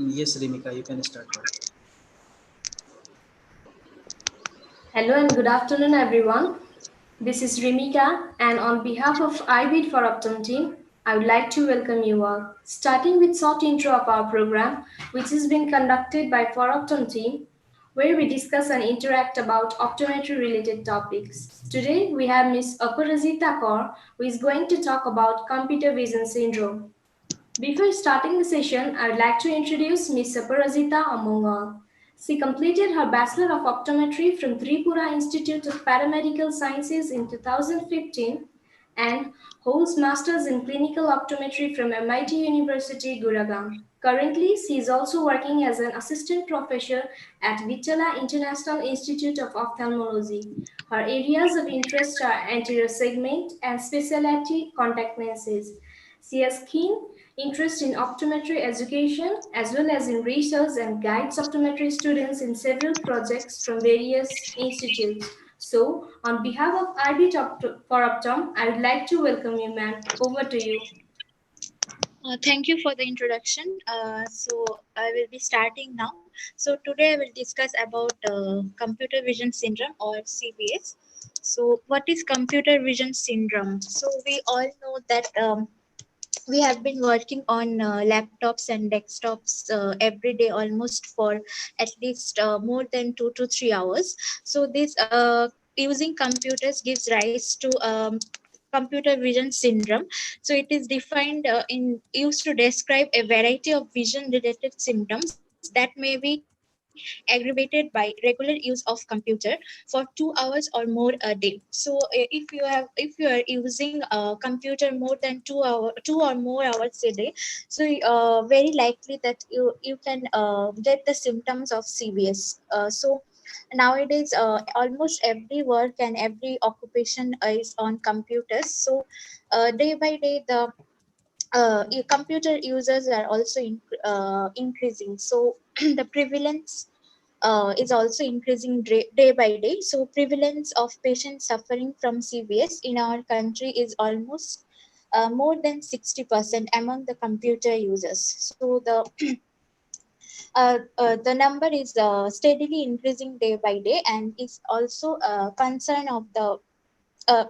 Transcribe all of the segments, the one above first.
Yes, Remika, you can start now. Hello and good afternoon, everyone. This is Rimika, and on behalf of IBIT ForOptom team, I would like to welcome you all. Starting with short intro of our program, which is being conducted by ForOptom team, where we discuss and interact about optometry-related topics. Today, we have Ms. Aparajita Kaur, who is going to talk about computer vision syndrome. Before starting the session, I would like to introduce Ms. Aparajita among all. She completed her Bachelor of Optometry from Tripura Institute of Paramedical Sciences in 2015 and holds Masters in Clinical Optometry from MIT University, Gurgaon. Currently, she is also working as an assistant professor at Vitala International Institute of Ophthalmology. Her areas of interest are anterior segment and specialty contact lenses. She has keen interest in optometry education as well as in research and guides optometry students in several projects from various institutes. So, on behalf of IB for Optom, I would like to welcome you, ma'am. Over to you. Thank you for the introduction. So I will be starting now. So today I will discuss about computer vision syndrome or CVS. So what is computer vision syndrome? So we all know that we have been working on laptops and desktops every day almost for at least more than 2 to 3 hours. So this using computers gives rise to computer vision syndrome. So it is defined in used to describe a variety of vision related symptoms that may be aggravated by regular use of computer for 2 hours or more a day. So if you are using a computer more than 2 hour 2 or more hours a day, so very likely that you can get the symptoms of CVS. So nowadays almost every work and every occupation is on computers. So day by day the computer users are also increasing. So the prevalence is also increasing day by day. So prevalence of patients suffering from CVS in our country is almost more than 60% among the computer users. So the number is steadily increasing day by day, and is also a concern of the uh,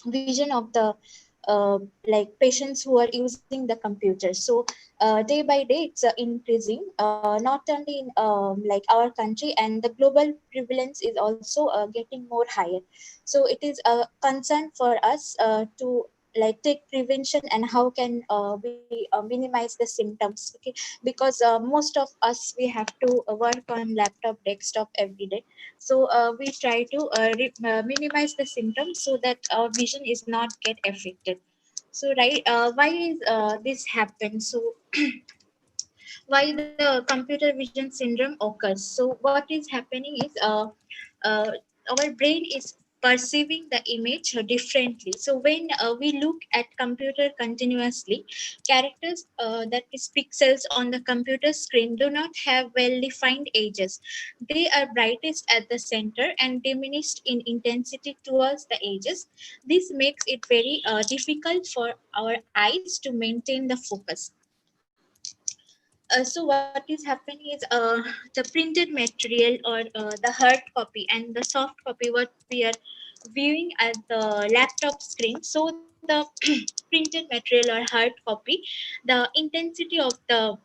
vision of the like patients who are using the computer. So day by day it's increasing, not only in like our country, and the global prevalence is also getting more higher. So it is a concern for us to like take prevention and how can we minimize the symptoms. Okay, because most of us we have to work on laptop desktop every day. So we try to minimize the symptoms so that our vision is not get affected. So right, why is this happen? So why the computer vision syndrome occurs? So what is happening is uh, our brain is perceiving the image differently. So when we look at computer continuously, characters that is pixels on the computer screen do not have well defined edges. They are brightest at the center and diminished in intensity towards the edges. This makes it very difficult for our eyes to maintain the focus. So what is happening is the printed material or the hard copy and the soft copy what we are viewing at the laptop screen. So the printed material or hard copy, the intensity of the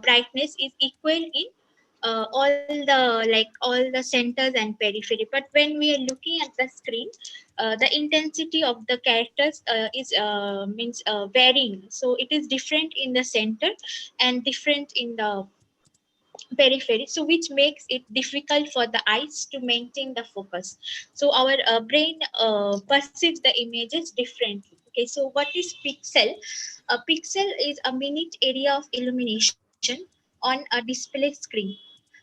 brightness is equal in all the like all the centers and periphery. But when we are looking at the screen, the intensity of the characters is means varying. So it is different in the center and different in the periphery, so which makes it difficult for the eyes to maintain the focus. So our brain perceives the images differently. Okay, so what is pixel? A pixel is a minute area of illumination on a display screen.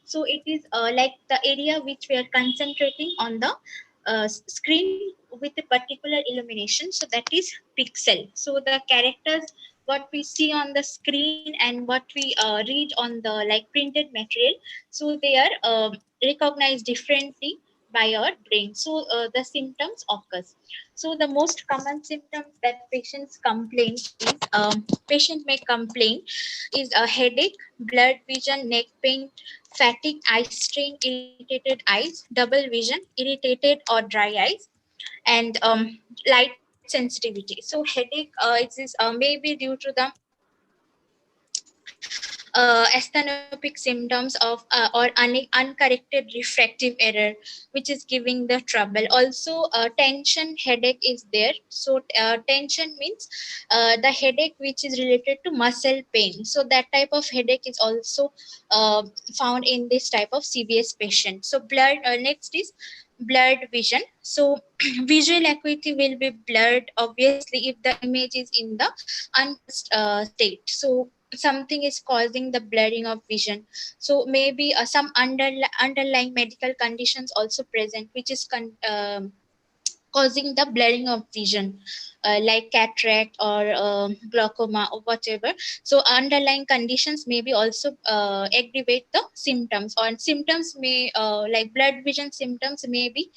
So it is like the area which we are concentrating on the screen with a particular illumination, so that is pixel. So the characters what we see on the screen and what we read on the like printed material, so they are recognized differently by our brain. So the symptoms occurs. So the most common symptoms that patients complain is patient may complain is a headache, blurred vision, neck pain, fatigue, eye strain, irritated eyes, double vision, irritated or dry eyes, and light sensitivity. So headache exists maybe due to the asthenopic symptoms of or uncorrected refractive error, which is giving the trouble. Also tension headache is there. So tension means the headache which is related to muscle pain. So that type of headache is also uh, found in this type of CVS patient. So blurred next is blurred vision. So visual acuity will be blurred obviously if the image is in the untouched state. So something is causing the blurring of vision. So maybe some underlying medical conditions also present, which is causing the blurring of vision, like cataract or glaucoma or whatever. So underlying conditions may be also aggravate the symptoms, or symptoms may like blurred vision symptoms may be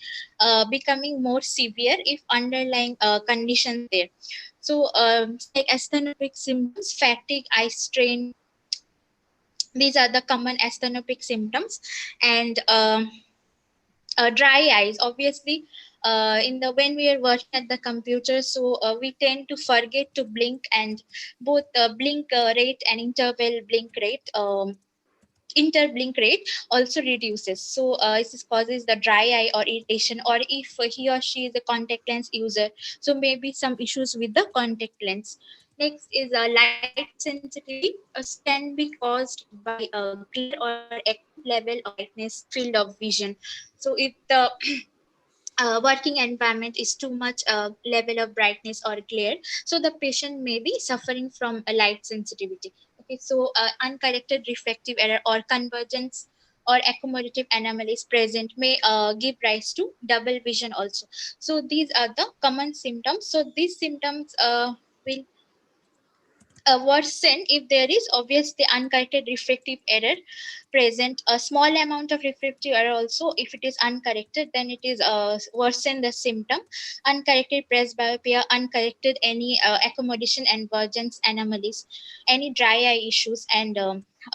becoming more severe if underlying conditions there. So like asthenopic symptoms, fatigue, eye strain, these are the common asthenopic symptoms. And dry eyes obviously in the when we are working at the computer, so we tend to forget to blink, and both blink rate and interval blink rate, interblink rate also reduces. So this causes the dry eye or irritation, or if he or she is a contact lens user, so maybe some issues with the contact lens. Next is light sensitivity, so can be caused by clear or extreme level of brightness field of vision. So if the working environment is too much level of brightness or glare, so the patient may be suffering from a light sensitivity. Okay, so uncorrected refractive error or convergence or accommodative anomalies present may give rise to double vision also. So these are the common symptoms. So these symptoms will worsen if there is obviously uncorrected refractive error present. A small amount of refractive error also, if it is uncorrected, then it is worsen the symptom. Uncorrected presbyopia, uncorrected any accommodation and divergence anomalies, any dry eye issues, and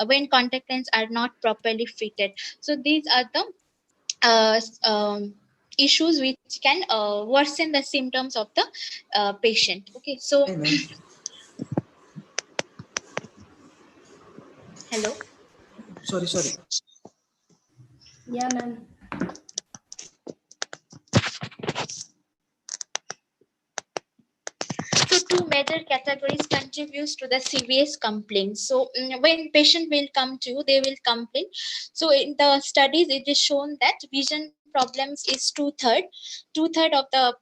when contact lenses are not properly fitted. So these are the issues which can worsen the symptoms of the patient. Okay, so Hey, ma'am. hello. Sorry. Yeah, ma'am. So two major categories contributes to the CVS complaints. So when patient will come to you, they will complain. So in the studies, it is shown that vision problems is two third of the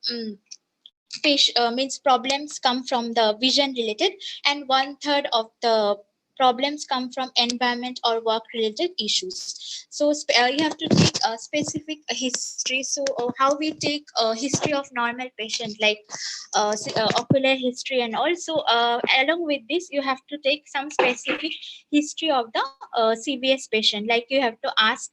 means problems come from the vision related, and one third of the problems come from environment or work related issues. So you have to take a specific history. So how we take a history of normal patient, like ocular history, and also along with this you have to take some specific history of the CVS patient. Like you have to ask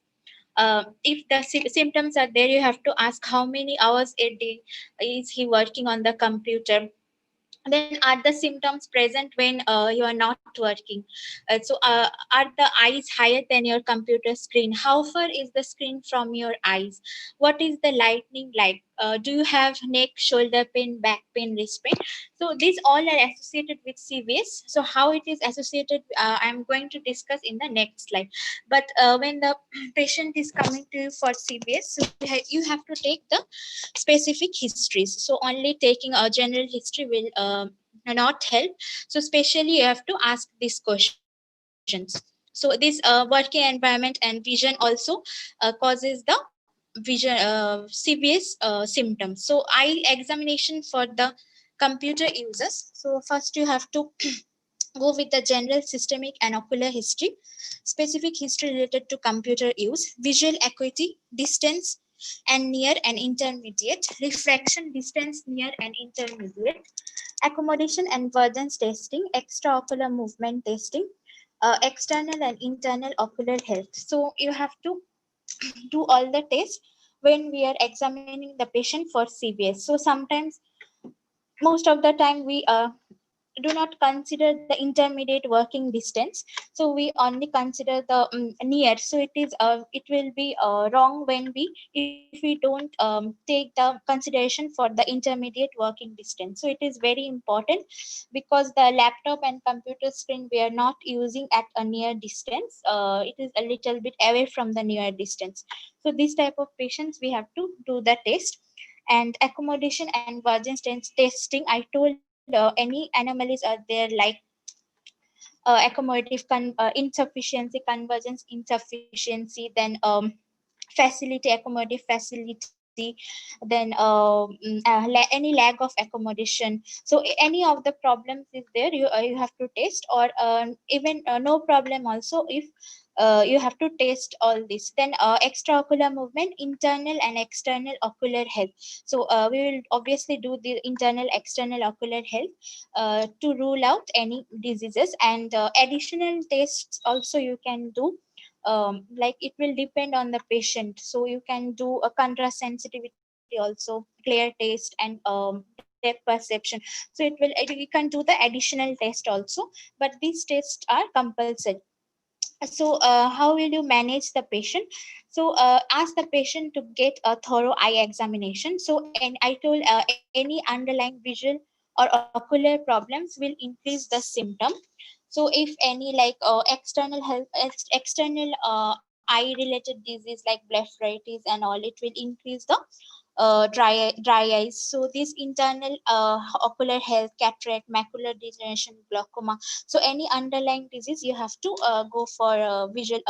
if the symptoms are there, you have to ask how many hours a day is he working on the computer. Then are the symptoms present when you are not working. So are the eyes higher than your computer screen? How far is the screen from your eyes? What is the lightning like? Do you have neck, shoulder pain, back pain, wrist pain? So these all are associated with CVS. So how it is associated, I'm going to discuss in the next slide. But when the patient is coming to you for CVS, so you have to take the specific histories. So only taking a general history will not help. So especially you have to ask these questions. So this working environment and vision also causes the vision CVS symptoms. So eye examination for the computer users. So first you have to go with the general systemic and ocular history, specific history related to computer use, visual acuity, distance and near and intermediate, refraction distance near and intermediate, accommodation and divergence testing, extraocular movement testing, external and internal ocular health. So you have to do all the tests when we are examining the patient for CVS. So sometimes, most of the time, we do not consider the intermediate working distance, so we only consider the near. So it will be wrong when we, if we don't take the consideration for the intermediate working distance. So it is very important, because the laptop and computer screen we are not using at a near distance, it is a little bit away from the near distance. So this type of patients we have to do the test. And accommodation and virgin testing, I told any anomalies are there, like accommodative insufficiency, convergence insufficiency, then facility, accommodative facility, then any lack of accommodation. So any of the problems is there, you have to test, or even no problem also, if you have to test all this. Then extraocular movement, internal and external ocular health. So we will obviously do the internal external ocular health to rule out any diseases. And additional tests also you can do, like it will depend on the patient. So you can do a contrast sensitivity also, glare test, and depth perception. So you can do the additional test also, but these tests are compulsory. So how will you manage the patient? So ask the patient to get a thorough eye examination. So, and I told any underlying visual or ocular problems will increase the symptom. So if any like external health, external eye related disease like blepharitis and all, it will increase the dry eyes. So this internal ocular health, cataract, macular degeneration, glaucoma. So any underlying disease, you have to go for visual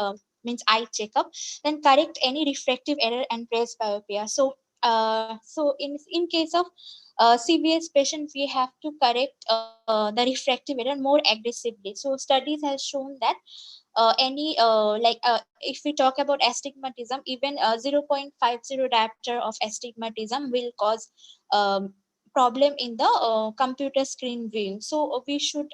means eye checkup. Then correct any refractive error and presbyopia. So in case of CVS patients, we have to correct the refractive error more aggressively. So studies has shown that any if we talk about astigmatism, even 0.50 diopter of astigmatism will cause problem in the computer screen viewing. So we should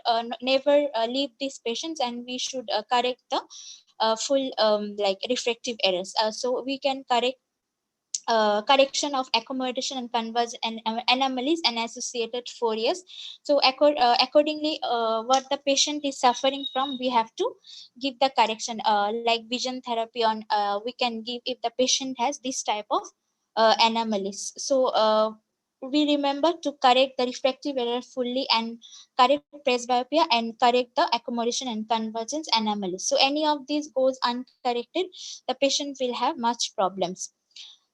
never leave these patients, and we should correct the full like refractive errors. So we can correct correction of accommodation and converge and anomalies and associated fouriers. So accordingly, what the patient is suffering from, we have to give the correction, like vision therapy on we can give if the patient has this type of anomalies. So we remember to correct the refractive error fully, and correct presbyopia, and correct the accommodation and convergence anomalies. So any of these goes uncorrected, the patient will have much problems.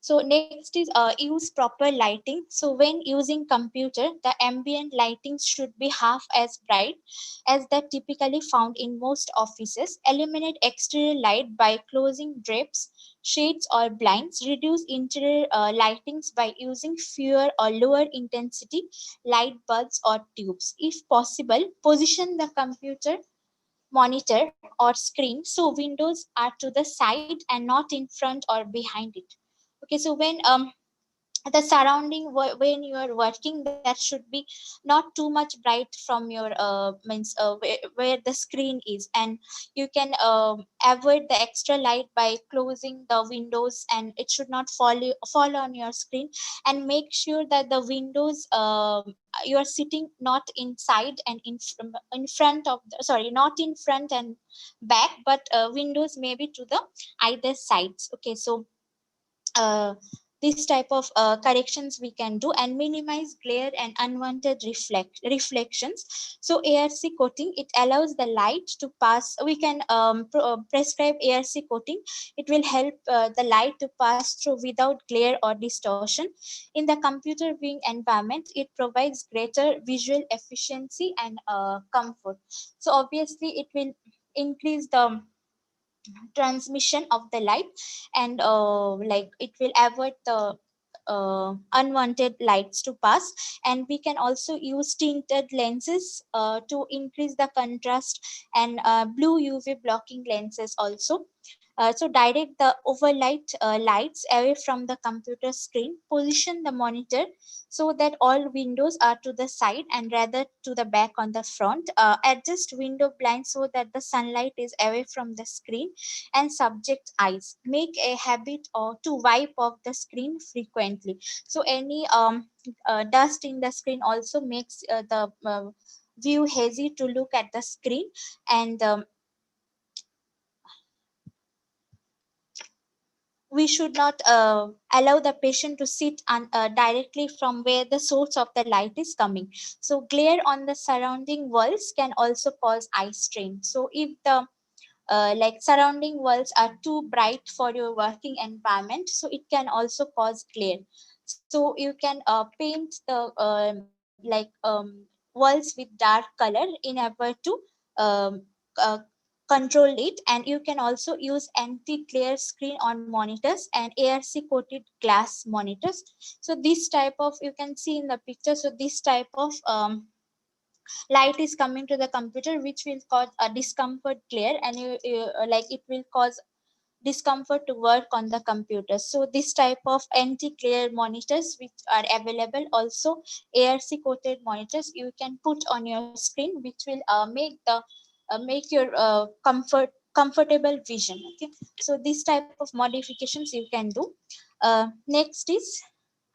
So next is use proper lighting. So when using computer, the ambient lighting should be half as bright as that typically found in most offices. Eliminate exterior light by closing drapes, shades or blinds. Reduce interior lightings by using fewer or lower intensity light bulbs or tubes. If possible, position the computer monitor or screen so windows are to the side and not in front or behind it. Okay, so when the surrounding when you are working, that should be not too much bright from your means where the screen is, and you can avoid the extra light by closing the windows, and it should not fall on your screen. And make sure that the windows you are sitting not inside and in front of the, sorry, not in front and back, but windows maybe to the either sides. Okay, so uh, this type of corrections we can do, and minimize glare and unwanted reflections. So ARC coating, it allows the light to pass. We can prescribe ARC coating. It will help the light to pass through without glare or distortion. In the computer viewing environment, it provides greater visual efficiency and comfort. So obviously it will increase the transmission of the light, and like it will avoid the unwanted lights to pass. And we can also use tinted lenses to increase the contrast, and blue UV blocking lenses also. So direct the overlight lights away from the computer screen. Position the monitor so that all windows are to the side and rather to the back on the front. Adjust window blinds so that the sunlight is away from the screen and subject eyes. Make a habit or to wipe off the screen frequently. So any dust in the screen also makes the view hazy to look at the screen. And we should not allow the patient to sit directly from where the source of the light is coming. So glare on the surrounding walls can also cause eye strain. So if the like surrounding walls are too bright for your working environment, so it can also cause glare. So you can paint the walls with dark color in order to um, uh, control it. And you can also use anti glare screen on monitors and ARC coated glass monitors. So this type of, you can see in the picture, so this type of light is coming to the computer which will cause a discomfort glare, and like it will cause discomfort to work on the computer. So this type of anti-glare monitors which are available, also ARC coated monitors, you can put on your screen, which will make your comfortable vision. Okay, so this type of modifications you can do. Next is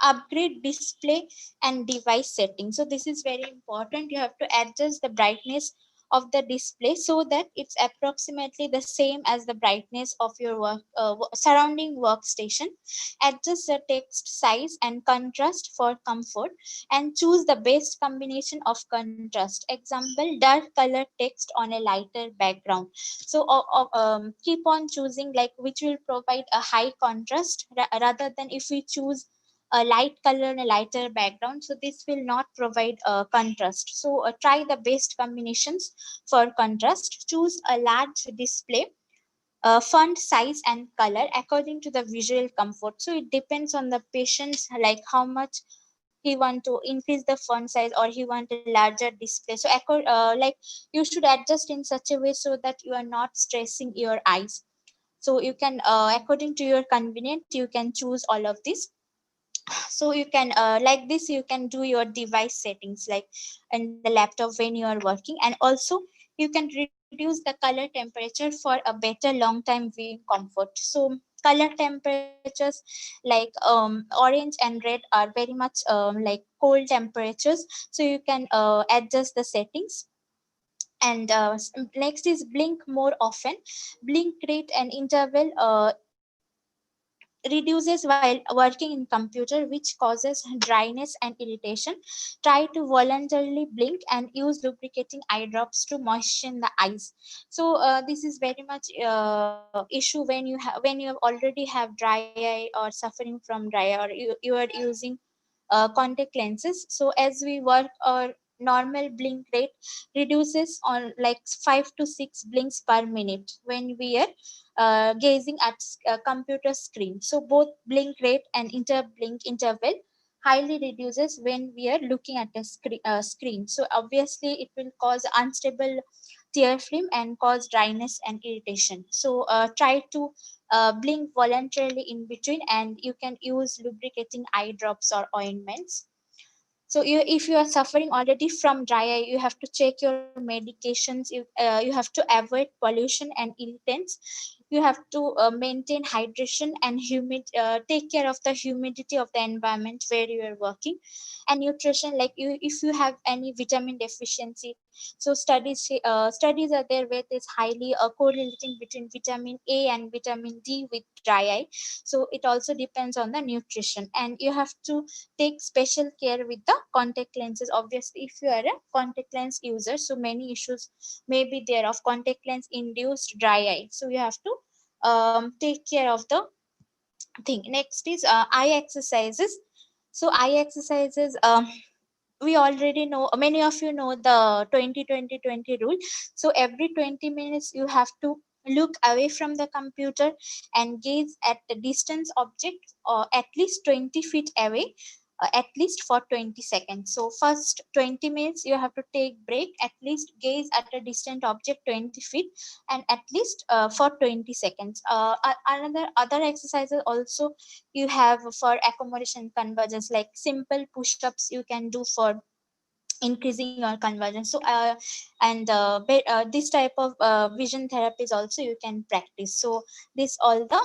upgrade display and device settings. So this is very important. You have to adjust the brightness of the display so that it's approximately the same as the brightness of your surrounding workstation. Adjust the text size and contrast for comfort, and choose the best combination of contrast. Example, dark color text on a lighter background. So keep on choosing like which will provide a high contrast rather than if we choose a light color and a lighter background, so this will not provide contrast. So try the best combinations for contrast. Choose a large display font size and color according to the visual comfort. So it depends on the patient's like how much he want to increase the font size or he want a larger display. So like you should adjust in such a way so that you are not stressing your eyes. So you can according to your convenient you can choose all of this. So you can like this you can do your device settings like in the laptop when you are working. And also you can reduce the color temperature for a better long time viewing comfort. So color temperatures like orange and red are very much like cold temperatures, so you can adjust the settings. And next is blink more often. Blink rate and interval reduces while working in computer, which causes dryness and irritation. Try to voluntarily blink and use lubricating eye drops to moisten the eyes. So this is very much issue when when you already have dry eye or suffering from dry eye, or you are using contact lenses. So as we work, our normal blink rate reduces on like 5 to 6 blinks per minute when we are gazing at computer screen. So both blink rate and interblink interval highly reduces when we are looking at a screen. So obviously it will cause unstable tear film and cause dryness and irritation. So try to blink voluntarily in between, and you can use lubricating eye drops or ointments. So if you are suffering already from dry eye, you have to check your medications. You have to avoid pollution and irritants. You have to maintain hydration and take care of the humidity of the environment where you are working. And nutrition, like if you have any vitamin deficiency, so studies are there where there's highly correlating between vitamin A and vitamin D with dry eye. So it also depends on the nutrition. And you have to take special care with the contact lenses. Obviously if you are a contact lens user, so many issues may be there of contact lens induced dry eye, so you have to take care of the thing. Next is eye exercises. So eye exercises, we already know, many of you know the 20-20-20 rule. So every 20 minutes you have to look away from the computer and gaze at the distance object or at least 20 feet away at least for 20 seconds. So first 20 minutes you have to take break, at least gaze at a distant object 20 feet, and at least for 20 seconds. Another other exercises also you have for accommodation convergence, like simple push-ups you can do for increasing your convergence. So this type of vision therapies also you can practice. So this all the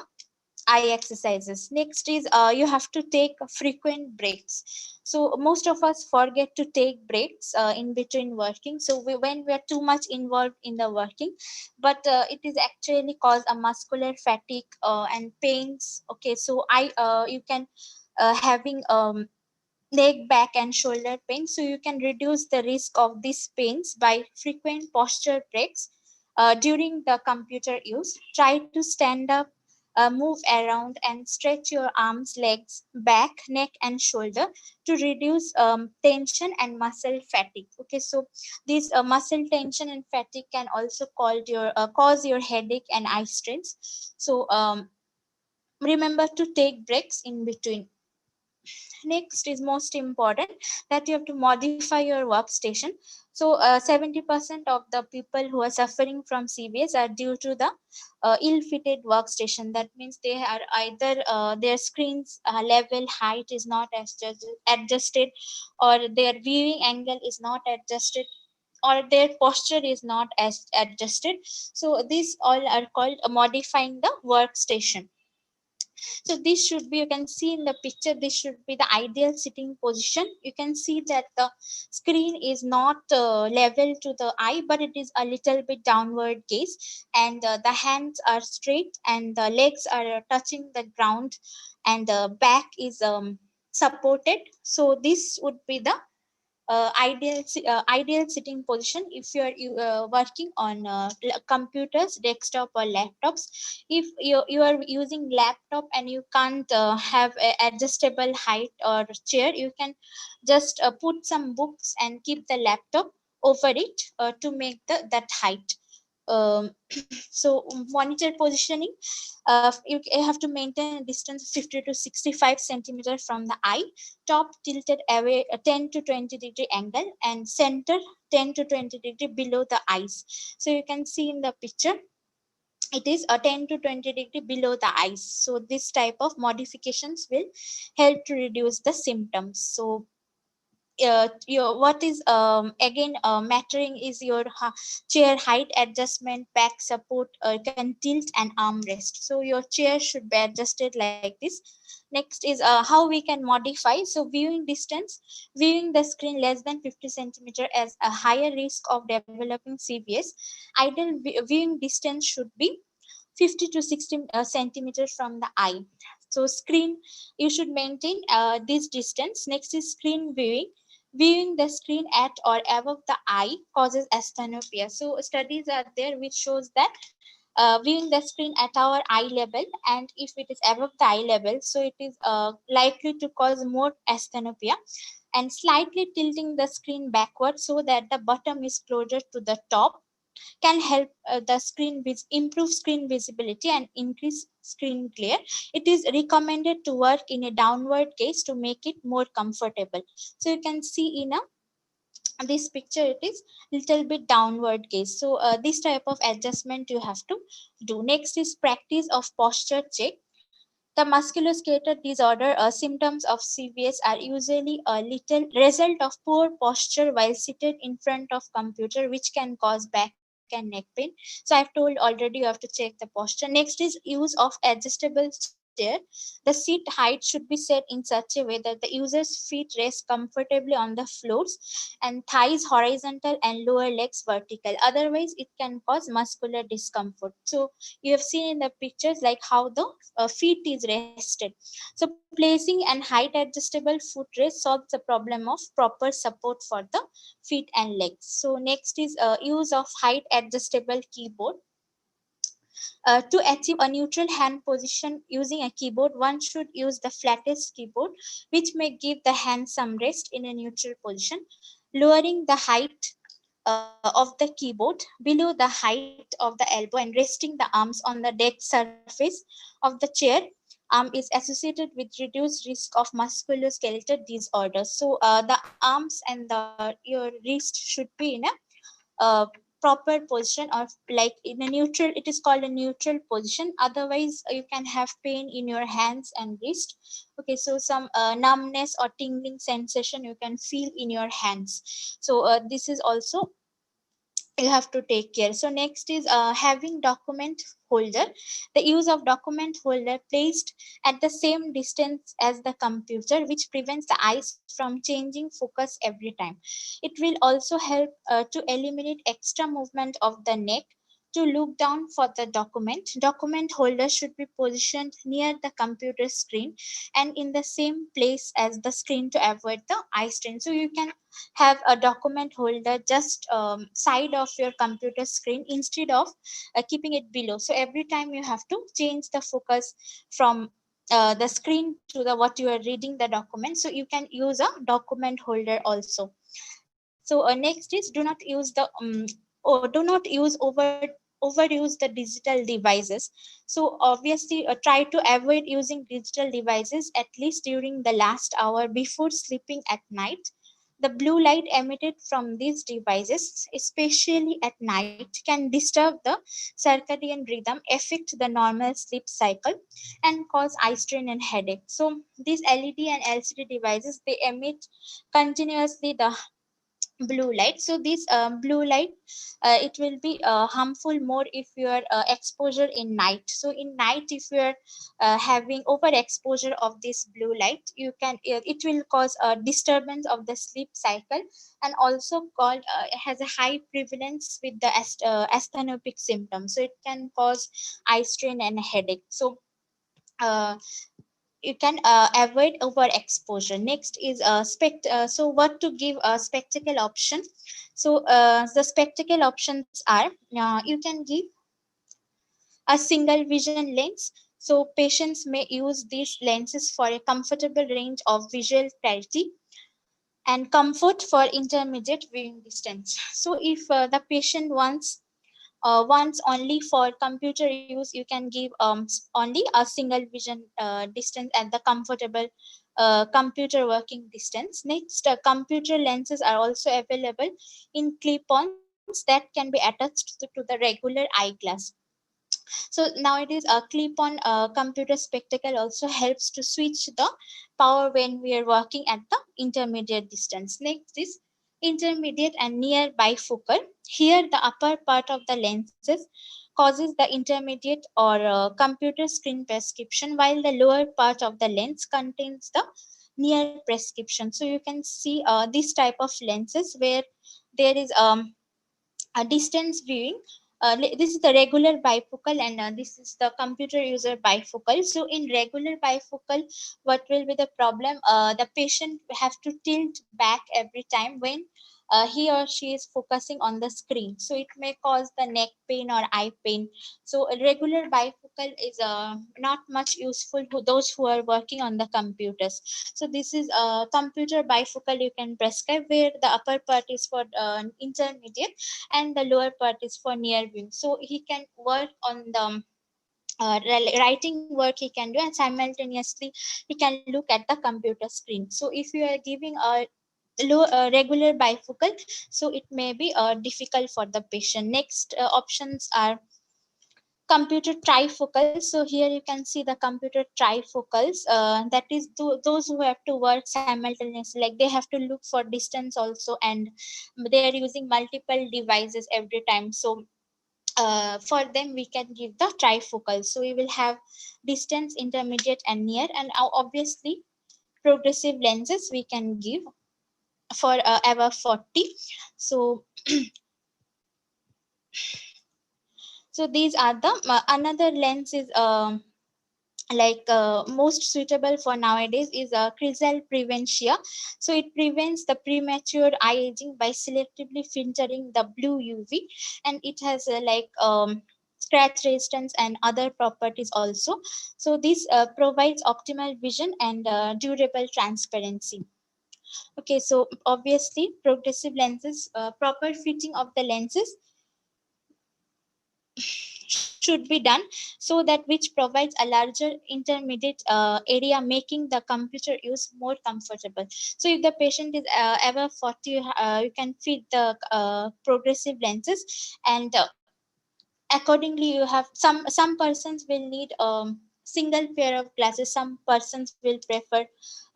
eye exercises. Next is you have to take frequent breaks. So most of us forget to take breaks in between working. So when we are too much involved in the working, but it is actually cause a muscular fatigue and pains. Okay, so I you can having neck, back, and shoulder pain. So you can reduce the risk of these pains by frequent posture breaks during the computer use. Try to stand up, move around, and stretch your arms, legs, back, neck, and shoulder to reduce tension and muscle fatigue. Okay, so this muscle tension and fatigue can also cause your headache and eye strains. So remember to take breaks in between. Next is most important, that you have to modify your workstation. So 70% of the people who are suffering from CVS are due to the ill-fitted workstation. That means they are either their screen's level height is not adjusted, or their viewing angle is not adjusted, or their posture is not as adjusted. So these all are called modifying the workstation. So this should be, you can see in the picture, this should be the ideal sitting position. You can see that the screen is not level to the eye, but it is a little bit downward gaze, and the hands are straight, and the legs are touching the ground, and the back is supported. So this would be the ideal sitting position if you are working on computers, desktop, or laptops. If you are using laptop and you can't have a adjustable height or chair, you can just put some books and keep the laptop over it to make that height. um, so monitor positioning, you have to maintain a distance of 50 to 65 centimeters from the eye, top tilted away a 10 to 20-degree angle, and center 10 to 20-degree below the eyes. So you can see in the picture, it is a 10 to 20-degree below the eyes. So this type of modifications will help to reduce the symptoms. So your what is again mattering is your chair height adjustment, back support, can tilt, and armrest. So your chair should be adjusted like this. Next is how we can modify. So viewing distance, viewing the screen less than 50 centimeter as a higher risk of developing CVS. Ideal viewing distance should be 50 to 60 centimeters from the eye. So screen, you should maintain this distance. Next is screen viewing. Viewing the screen at or above the eye causes asthenopia. So studies are there which shows that viewing the screen at our eye level, and if it is above the eye level, so it is likely to cause more asthenopia. And slightly tilting the screen backward so that the bottom is closer to the top can help the improve screen visibility and increase screen glare. It is recommended to work in a downward gaze to make it more comfortable. So you can see in this picture, it is little bit downward gaze. So this type of adjustment you have to do. Next is practice of posture check. The musculoskeletal disorder symptoms of CVS are usually a little result of poor posture while seated in front of computer, which can cause back and neck pain. So I've told already you have to check the posture. Next is use of adjustable chair. The seat height should be set in such a way that the user's feet rest comfortably on the floors, and thighs horizontal and lower legs vertical. Otherwise, it can cause muscular discomfort. So you have seen in the pictures like how the feet is rested. So placing and height adjustable footrest solves the problem of proper support for the feet and legs. So next is use of height adjustable keyboard. To achieve a neutral hand position using a keyboard, one should use the flattest keyboard, which may give the hand some rest in a neutral position. Lowering the height of the keyboard below the height of the elbow and resting the arms on the deck surface of the chair is associated with reduced risk of musculoskeletal disorders. So the arms and your wrist should be in a proper position, or like in a neutral, it is called a neutral position. Otherwise you can have pain in your hands and wrist. Okay, so some numbness or tingling sensation you can feel in your hands. So this is also you have to take care. So next is having document holder. The use of document holder placed at the same distance as the computer, which prevents the eyes from changing focus every time. It will also help to eliminate extra movement of the neck to look down for the document. Document holder should be positioned near the computer screen and in the same place as the screen to avoid the eye strain. So you can have a document holder just side of your computer screen instead of keeping it below. So every time you have to change the focus from the screen to the what you are reading the document. So you can use a document holder also. So next is do not use the or do not use overuse the digital devices. So obviously try to avoid using digital devices at least during the last hour before sleeping at night. The blue light emitted from these devices, especially at night, can disturb the circadian rhythm, affect the normal sleep cycle, and cause eye strain and headache. So these LED and LCD devices, they emit continuously the blue light. So this blue light, it will be harmful more if your exposure in night. So in night, if you are having overexposure of this blue light, you can it will cause a disturbance of the sleep cycle, and also called has a high prevalence with the asthenopic symptoms. So it can cause eye strain and headache. So uh, you can avoid overexposure. Next is so what to give a spectacle option. So the spectacle options are you can give a single vision lens. So patients may use these lenses for a comfortable range of visual clarity and comfort for intermediate viewing distance. So if the patient wants only for computer use, you can give only a single vision distance at the comfortable computer working distance. Next, computer lenses are also available in clip-ons that can be attached to the regular eyeglass. So nowadays a clip on computer spectacle also helps to switch the power when we are working at the intermediate distance. Next is intermediate and near bifocal. Here the upper part of the lenses causes the intermediate or computer screen prescription, while the lower part of the lens contains the near prescription. So you can see this type of lenses where there is a distance viewing. This is the regular bifocal, and this is the computer user bifocal. So in regular bifocal, what will be the problem? The patient have to tilt back every time when he or she is focusing on the screen. So it may cause the neck pain or eye pain. So a regular bifocal is not much useful to those who are working on the computers. So this is a computer bifocal you can prescribe, where the upper part is for intermediate and the lower part is for near viewing. So he can work on the writing work he can do, and simultaneously he can look at the computer screen. So if you are giving a regular bifocal, so it may be difficult for the patient. Next options are computer trifocals. So here you can see the computer trifocals, that is those who have to work simultaneously, like they have to look for distance also, and they are using multiple devices every time. So for them we can give the trifocals. So we will have distance, intermediate and near, and obviously progressive lenses we can give for above 40. So so these are the another lens is most suitable for nowadays is crizal preventia. So it prevents the premature eye aging by selectively filtering the blue UV, and it has scratch resistance and other properties also. So this provides optimal vision and durable transparency. Okay, so obviously progressive lenses, proper fitting of the lenses should be done, so that which provides a larger intermediate area, making the computer use more comfortable. So if the patient is above 40, you can fit the progressive lenses, and accordingly you have some persons will need single pair of glasses, some persons will prefer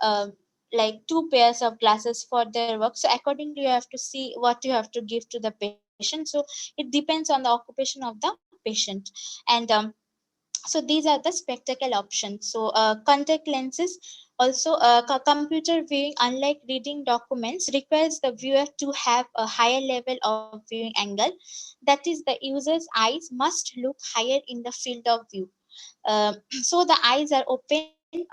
uh, like two pairs of glasses for their work. So accordingly you have to see what you have to give to the patient. So it depends on the occupation of the patient. And so these are the spectacle options. So contact lenses also, computer viewing, unlike reading documents, requires the viewer to have a higher level of viewing angle. That is, the user's eyes must look higher in the field of view. uh, so the eyes are open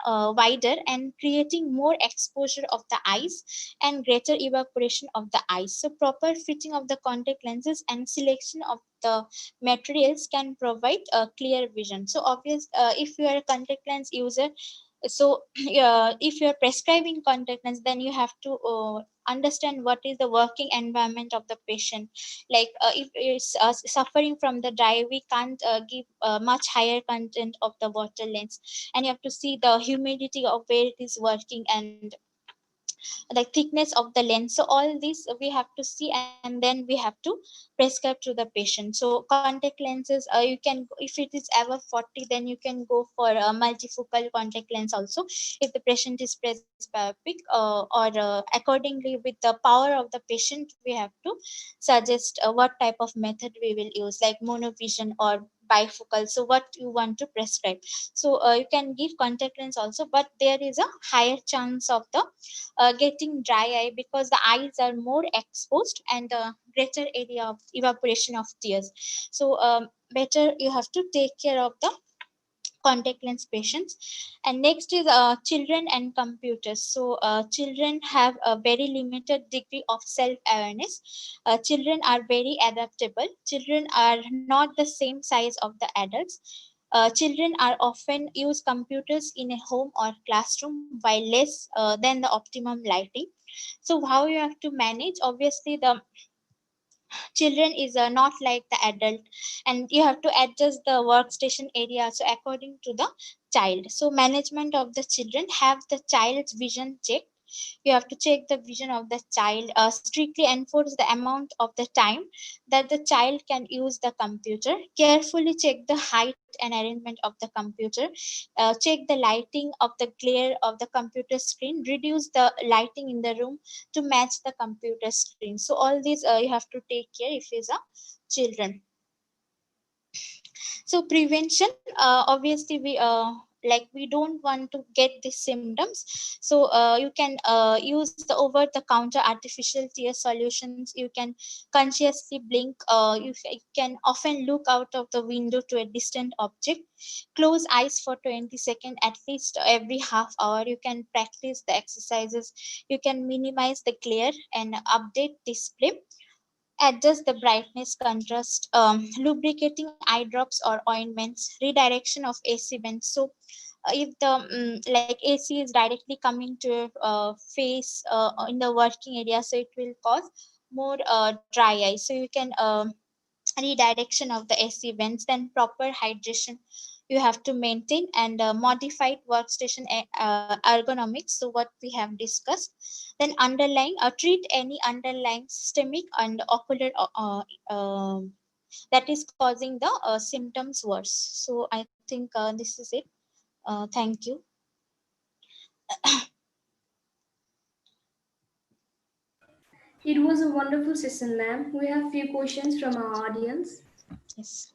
wider and creating more exposure of the eyes and greater evaporation of the eyes. So proper fitting of the contact lenses and selection of the materials can provide a clear vision. So obvious, if you are a contact lens user, so if you are prescribing contact lens, then you have to understand what is the working environment of the patient. Like if it's suffering from the dry, we can't give much higher content of the water lens, and you have to see the humidity of where it is working, and the thickness of the lens. So all these we have to see, and then we have to prescribe to the patient. So contact lenses, you can, if it is above 40, then you can go for a multifocal contact lens also, if the patient is presbyopic, or accordingly with the power of the patient, we have to suggest what type of method we will use, like monovision or bifocal. So what you want to prescribe. So you can give contact lens also, but there is a higher chance of the getting dry eye, because the eyes are more exposed, and greater area of evaporation of tears. So better you have to take care of the contact lens patients. And next is children and computers. So children have a very limited degree of self awareness. Children are very adaptable. Children are not the same size of the adults. Children are often use computers in a home or classroom while less than the optimum lighting. So how you have to manage? Obviously, the children is not like the adult, and you have to adjust the workstation area so according to the child. So management of the children, have the child's vision checked. You have to check the vision of the child, strictly enforce the amount of the time that the child can use the computer, carefully check the height and arrangement of the computer, check the lighting of the glare of the computer screen, reduce the lighting in the room to match the computer screen. So all these you have to take care if is a children. So prevention, obviously we don't want to get these symptoms. So you can use the over the counter artificial tear solutions. You can consciously blink. You can often look out of the window to a distant object. Close eyes for 20 seconds at least every half hour. You can practice the exercises. You can minimize the glare and update display. Adjust the brightness, contrast, lubricating eye drops or ointments, redirection of AC vents. So if the like AC is directly coming to your face in the working area, so it will cause more dry eye. So you can redirection of the AC vents, then proper hydration you have to maintain, and modified workstation ergonomics. So what we have discussed. Then underlying, treat any underlying systemic and ocular that is causing the symptoms worse. So I think this is it. Thank you. It was a wonderful session, ma'am. We have few questions from our audience. Yes.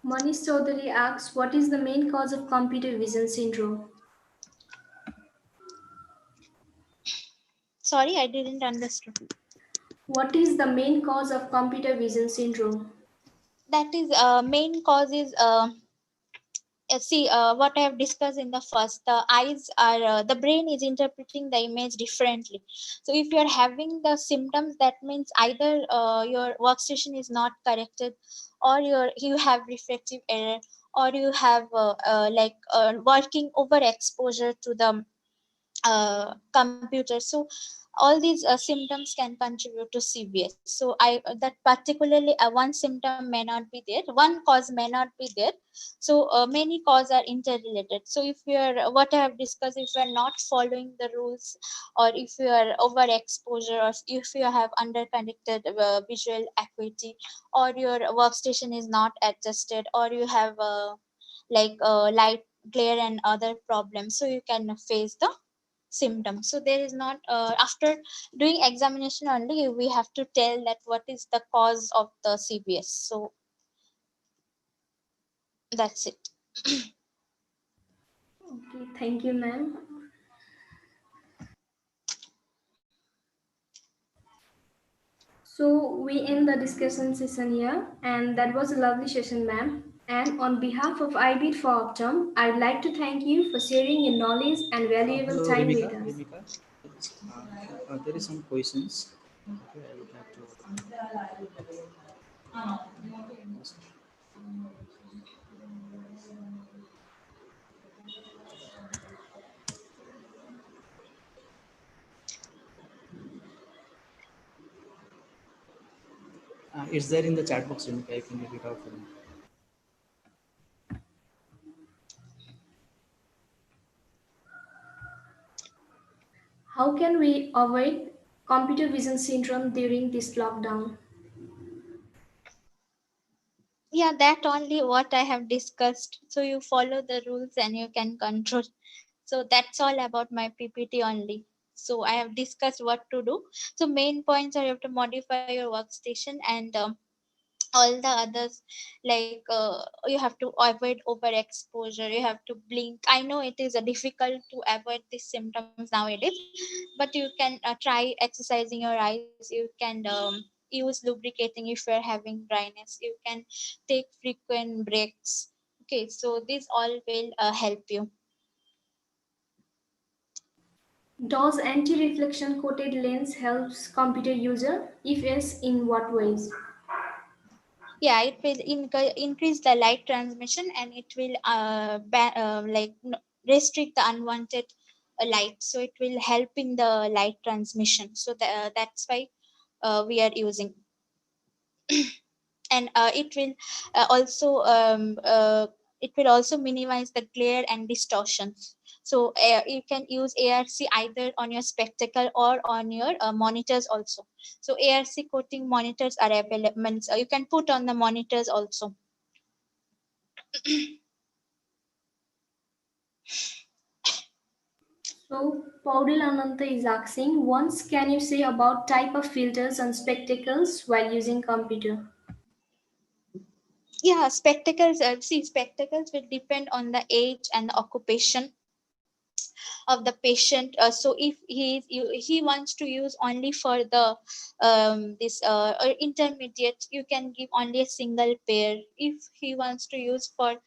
Manish Chaudhary asks, what is the main cause of computer vision syndrome? Sorry, I didn't understand. What is the main cause of computer vision syndrome? That is main cause is see what I have discussed in the first. The eyes are the brain is interpreting the image differently. So if you are having the symptoms, that means either your workstation is not corrected, or you have refractive error, or you have working overexposure to the computer. So all these symptoms can contribute to CVS. So I that particularly one symptom may not be there, one cause may not be there. So many causes are interrelated. So if you are, what I have discussed, if you are not following the rules, or if you are overexposure, or if you have underconducted visual acuity, or your workstation is not adjusted, or you have light glare and other problems, so you can face the symptoms. So there is not after doing examination only we have to tell that what is the cause of the CVS. So that's it. Okay, thank you, ma'am. So we end the discussion session here, and that was a lovely session, ma'am. And on behalf of IBIT for Optum, I'd like to thank you for sharing your knowledge and valuable Hello, time Remika. with us. Remika, there is some questions. Okay, I would like to. It's there in the chat box, Remika. You can read it out for me. How can we avoid computer vision syndrome during this lockdown? Yeah, that only what I have discussed. So you follow the rules and you can control. So that's all about my PPT only. So I have discussed what to do. So main points are you have to modify your workstation, and all the others, like you have to avoid overexposure, you have to blink. I know it is difficult to avoid these symptoms nowadays, but you can try exercising your eyes. You can use lubricating if you're having dryness. You can take frequent breaks. Okay, so this all will help you. Does anti-reflection coated lens helps computer user? If yes, in what ways? Yeah, it will increase the light transmission, and it will restrict the unwanted light. So it will help in the light transmission. So that's why we are using. And it will also minimize the glare and distortions. So you can use ARC either on your spectacle or on your monitors also. So ARC coating monitors are available, means, you can put on the monitors also. So Paudil Ananta is asking, once can you say about type of filters on spectacles while using computer? Yeah, spectacles, see, spectacles will depend on the age and the occupation of the patient. So if he wants to use only for the this intermediate, you can give only a single pair. If he wants to use for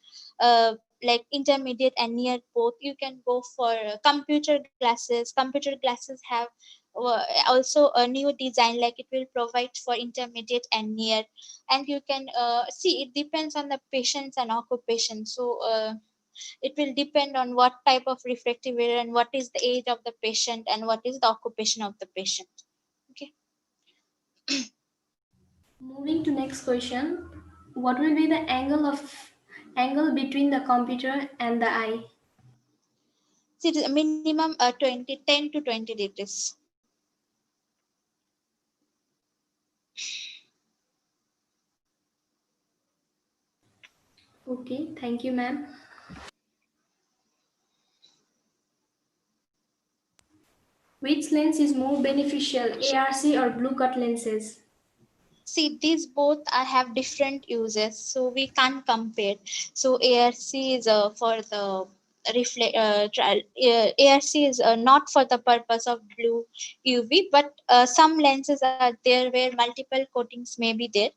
like intermediate and near both, you can go for computer glasses. Computer glasses have also a new design, like it will provide for intermediate and near. And you can see, it depends on the patients and occupation. So it will depend on what type of refractive error, and what is the age of the patient, and what is the occupation of the patient. Okay. Moving to next question, what will be the angle between the computer and the eye? So it is a minimum 10 to 20 degrees. Okay, thank you, ma'am. Which lens is more beneficial, ARC or blue cut lenses? See, these both have different uses, so we can't compare. So ARC is for the ARC is not for the purpose of blue UV, but some lenses are there where multiple coatings may be there.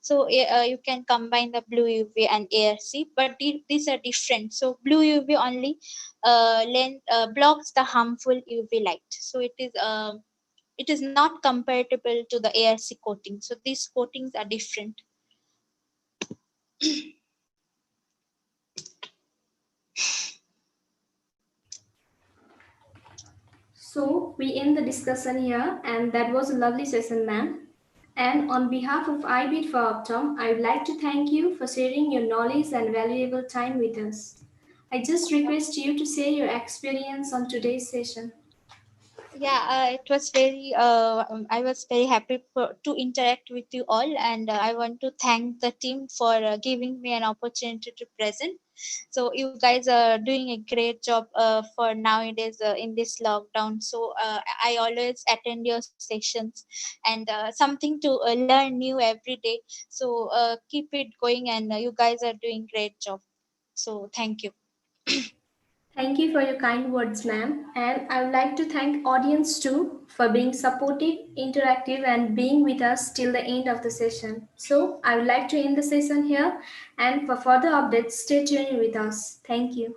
So you can combine the blue UV and ARC, but these are different. So blue UV only blocks the harmful UV light. So it is not comparable to the ARC coating. So these coatings are different. So we end the discussion here, and that was a lovely session, ma'am. And on behalf of iBeat for Optom, I would like to thank you for sharing your knowledge and valuable time with us. I just request you to share your experience on today's session. Yeah, it was very. I was very happy to interact with you all, and I want to thank the team for giving me an opportunity to present. So you guys are doing a great job for nowadays in this lockdown. So I always attend your sessions, and something to learn new every day. So keep it going, and you guys are doing great job. So thank you. Thank you for your kind words, ma'am. And I would like to thank audience too for being supportive, interactive, and being with us till the end of the session. So I would like to end the session here, and for further updates, stay tuned with us. Thank you.